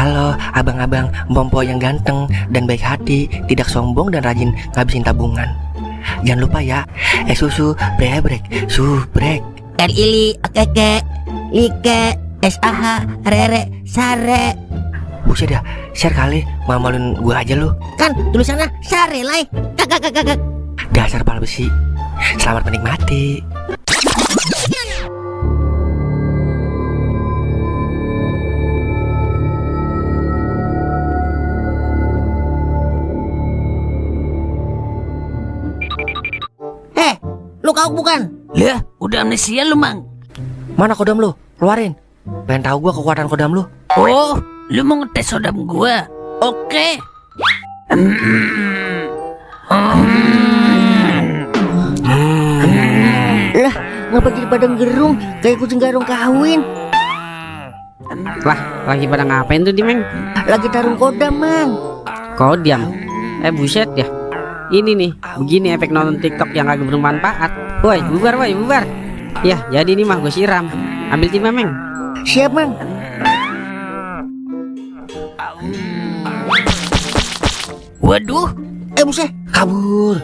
Halo abang-abang Bompo yang ganteng dan baik hati, tidak sombong dan rajin ngabisin tabungan. Jangan lupa ya, susu brebrek, subrek. Ili, keke, like, SAH, rere, sare. Buset dah, share kali, mamalin gua aja lu. Kan tulisannya sare lai. Kakak. Dasar pala besi. Selamat menikmati. Lu kau bukan? Lah, udah amnesia lu, Mang. Mana kodam lu? Keluarin. Pengen tahu gua kekuatan kodam lu. Oh, lu mau ngetes kodam gua? Oke. Lah, ngapa jadi pada gerung kayak kucing garung kawin? Lah, lagi pada ngapain tuh di Meng? Lagi tarung kodam, Mang. Kodam. Buset ya. Ini nih, begini efek nonton TikTok yang agak bermanfaat. Woi, bubar. Ya, jadi ini mah gue siram. Ambil timah, Meng. Siap, Mang. Waduh, Buset. Kabur.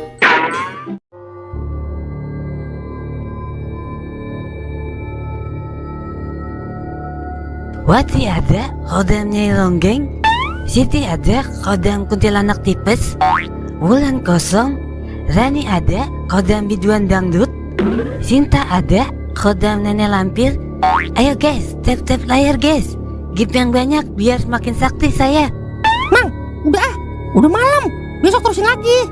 Wati ada kodam Nyai Ronggeng, Siti ada kodam kuntilanak tipes, Wulan kosong, Rani ada kodam biduan dangdut, Sinta ada kodam nenek lampir. Ayo guys, tap layar guys, gift yang banyak biar semakin sakti saya. Mang, udah malam. Besok terusin lagi.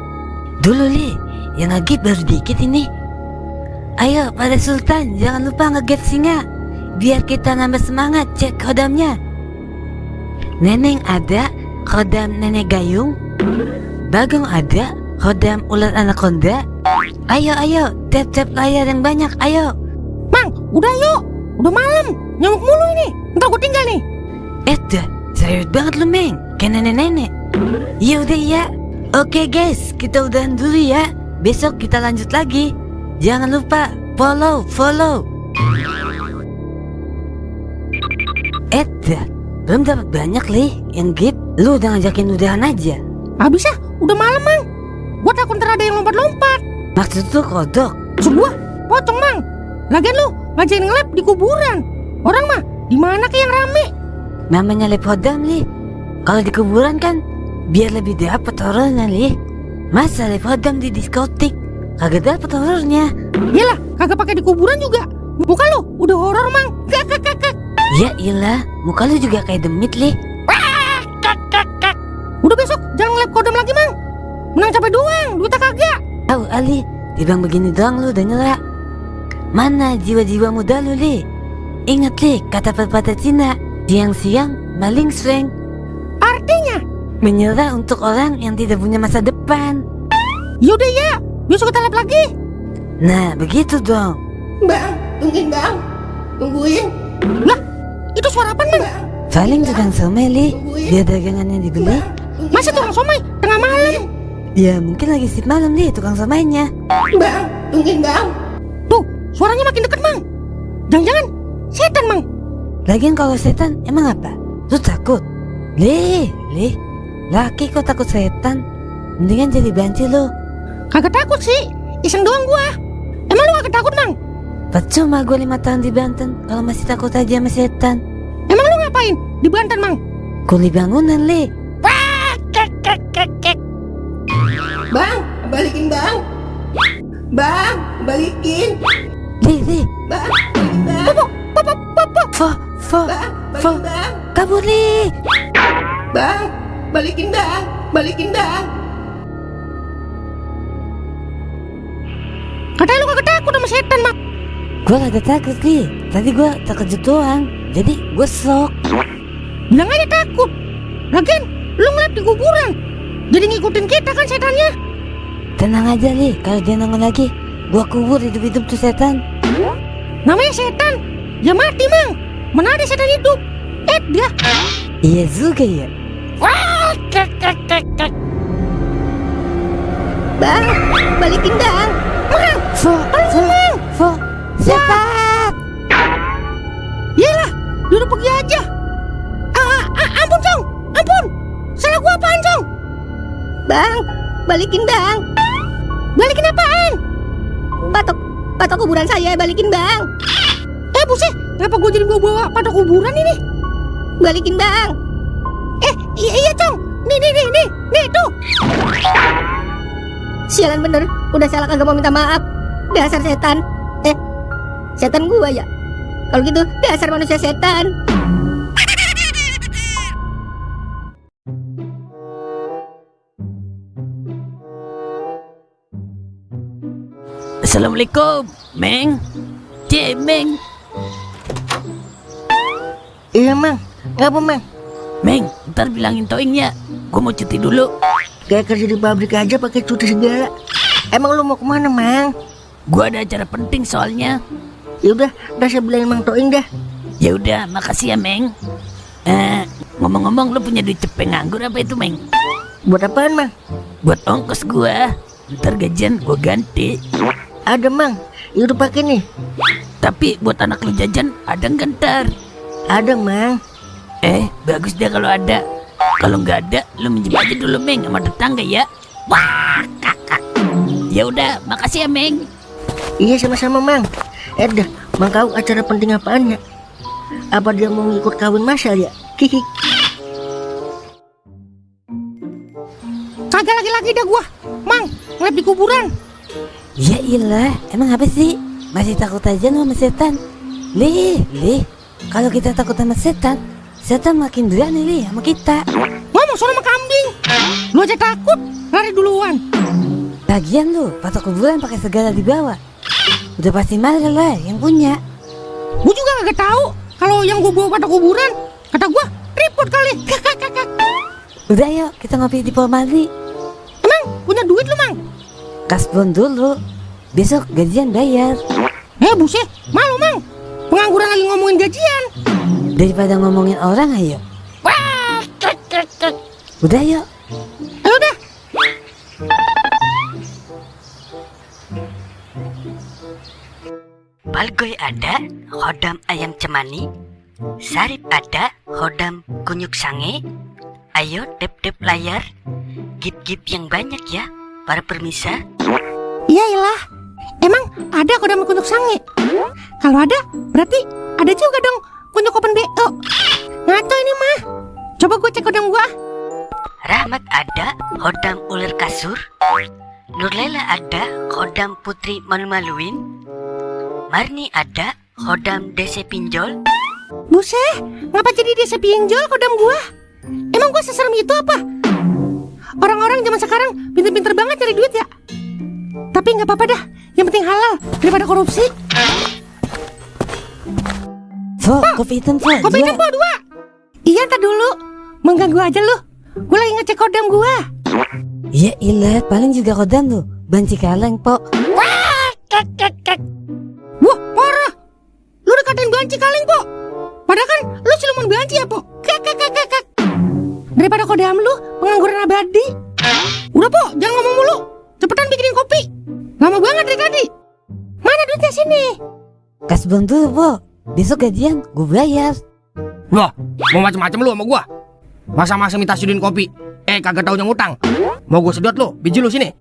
Dulu Li, yang nge-gift baru dikit ini. Ayo pada Sultan, jangan lupa nge-gift singa, biar kita nambah semangat cek kodamnya. Neneng ada kodam nenek gayung, Bagong ada kodam ular anaconda. Ayo tap layar yang banyak, ayo. Mang, udah yuk. Udah malam, nyamuk mulu ini. Ntar gue tinggal nih. Dah, serius banget lu Meng, kayak nenek-nenek. Ya udah ya. Oke guys, kita udahan dulu ya. Besok kita lanjut lagi. Jangan lupa follow. Dah, belum dapat banyak Li yang gift. Lu udah ngajakin udahan aja. Habis ya, udah malam, Mang. Gua takut ntar ada yang lompat-lompat. Maksud tuh kodok. Maksud gua, pocong, Mang. Lagian lu ngajakin nge-lab di kuburan. Orang mah di mana kayak yang rame? Namanya lab hodam Li. Kalau di kuburan kan biar lebih dapet horornya Li. Masa lab hodam di diskotik kagak dapet horornya? Yalah, kagak pakai di kuburan juga. Muka lu udah horor, Mang. Ya iyalah, muka lu juga kayak demit Li. Udah besok jangan nge-lab kodam lagi, Mang. Menang capek doang, duitnya kagak. Tahu Ali, dibang begini doang lu udah nyela. Mana jiwa-jiwa muda lu Li? Ingat Li, kata pepatah Cina, siang-siang maling sweng. Artinya? Menyerah untuk orang yang tidak punya masa depan. Yaudah ya, besok kita lab lagi. Nah, begitu dong. Bang, tungguin. Lah, itu suara apa, Mang? Paling tukang somai Li, dia dagangannya dibeli. Masa tukang somai tengah malam? Ya mungkin lagi sip malam Li tukang somainya. Bang, tungguin bang. Tuh, suaranya makin deket, Mang. Jangan-jangan setan, Mang. Lagian kalau setan emang apa? Lu takut? Li, laki kok takut setan? Mendingan jadi banci lu. Kagak takut sih, iseng doang gua. Emang lu kagak takut, Mang? Percuma gua 5 tahun di Banten kalau masih takut aja sama setan. Emang lu ngapain di Banten, Mang? Kuli bangunan Li. Bang, balikin bang. Bang, balikin. Li. Bang, balikin bang. Fo. Kabur Li. Bang, balikin bang. Katanya lu kagak takut sama setan, Mang. Gua kagak takut Li. Tadi gua terkejut doang. Jadi gua shock. Bilang aja takut. Lagian lu ngeliat di kuburan, jadi ngikutin kita kan setannya. Tenang aja Li, kalau dia nongol lagi gua kubur hidup-hidup tuh setan. Namanya setan, ya mati, Mang. Mana ada setan hidup? Dia. Iya juga ya. Bang, balikin bang. Mang, Fo, setan. Yalah, dia udah pergi aja. Ampun, Cong. Bang, balikin bang. Balikin apaan? Patok kuburan saya, balikin bang. Buset, kenapa gue jadi bawa patok kuburan ini? Balikin bang. Iya Cong. Nih tuh. Sialan bener, udah salah kagak mau minta maaf. Dasar setan. Setan gua ya. Kalau gitu dasar manusia setan. Assalamualaikum, Meng. Meng. Iya Mang, ngapa Mang? Meng, ntar bilangin Toingnya. Gue mau cuti dulu. Kayak kerja di pabrik aja pakai cuti segala. Emang lu mau kemana Mang? Gue ada acara penting soalnya. Yaudah, saya bilangin Mang Toing dah. Ya udah, makasih ya, Meng. Ngomong-ngomong, lu punya duit cepeng nganggur apa itu, Meng? Buat apaan Mang? Buat ongkos gua. Ntar gajian gua ganti. Ada Mang, yaudah pakai nih. Tapi buat anak lu jajan ada nggak ntar? Ada Mang. Bagus deh kalau ada. Kalau nggak ada, lu minjem aja dulu, Meng, sama tetangga ya. Wah, kakak. Ya udah, makasih ya, Meng. Iya sama-sama Mang. Dah, Mang kau acara penting apaan ya? Apa dia mau ngikut kawin masal ya? Kiki. Kagak lagi dah gua. Mang, ngelap di kuburan. Ya ilah, emang apa sih? Masih takut aja lu sama setan? Lih, kalau kita takut sama setan, setan makin berani Lih sama kita. Ngomong soal sama kambing. Lu aja takut, lari duluan. Lagian lu, patok kuburan pakai segala di bawah. Udah pasti marah lah yang punya. Gua juga kagak tahu kalau yang gua bawa patok kuburan. Kata gua, ribut kali. Udah yuk, kita ngopi di Pohon Mali. Emang punya duit lu Mang? Kasbon dulu. Besok gajian bayar. Buset, malu Mang. Pengangguran lagi ngomongin gajian. Daripada ngomongin orang ayo. Udah yuk. Ayo dah. Balgoy ada, hodam ayam cemani. Sarip ada, hodam kunyuk sange. Ayo dep layar. Gip yang banyak ya, para permisa. Iyalah, emang ada kodam kunyuk sange? Kalau ada, berarti ada juga dong kunyuk open BO. Ngaco ini mah. Coba gue cek kodam gua. Rahmat ada, hodam ular kasur. Nurlela ada, hodam putri malu-maluin. Marni ada, hodam dese pinjol. Buset, ngapa jadi dia sepinjol kodam gua? Emang gua seserem itu apa? Orang-orang zaman sekarang pinter-pinter banget cari duit ya. Tapi nggak apa-apa dah, yang penting halal daripada korupsi. Kopi hitam Po. Kopi hitam Po 2. Iya, ntar dulu. Mengganggu aja lu. Gua lagi ngecek kodam gua. Ya ilah, paling juga kodam lu. Banci kaleng Po. Wah, parah. Lu dikatain banci kaleng Po. Padahal kan lu siluman banci ya Po. Daripada kodam lu pengangguran abadi. Udah Po, jangan ngomong mulu. Cepetan bikinin kopi. Lama banget dari tadi. Mana duitnya sini? Kasbon dulu Po. Besok gajian gue bayar. Wah, mau macam-macam lu sama gua. Masa-masa minta seduin kopi. Kagak tahu yang utang. Mau gua sedot lu, biji lu sini.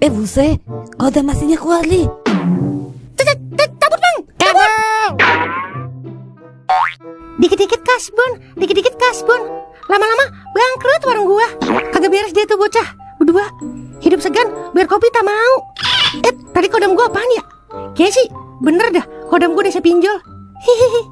Buset, kodam masihnya kuat Li. Cabut Bang. Cabut. Dikit-dikit kasbon. Lama-lama bangkrut warung gua. Kagak beres dia tuh bocah. Berdua hidup segan biar kopi tak mau. Tadi kodam gua apaan ya? Kayaknya sih bener dah kodam gua desa pinjol. Hihihi.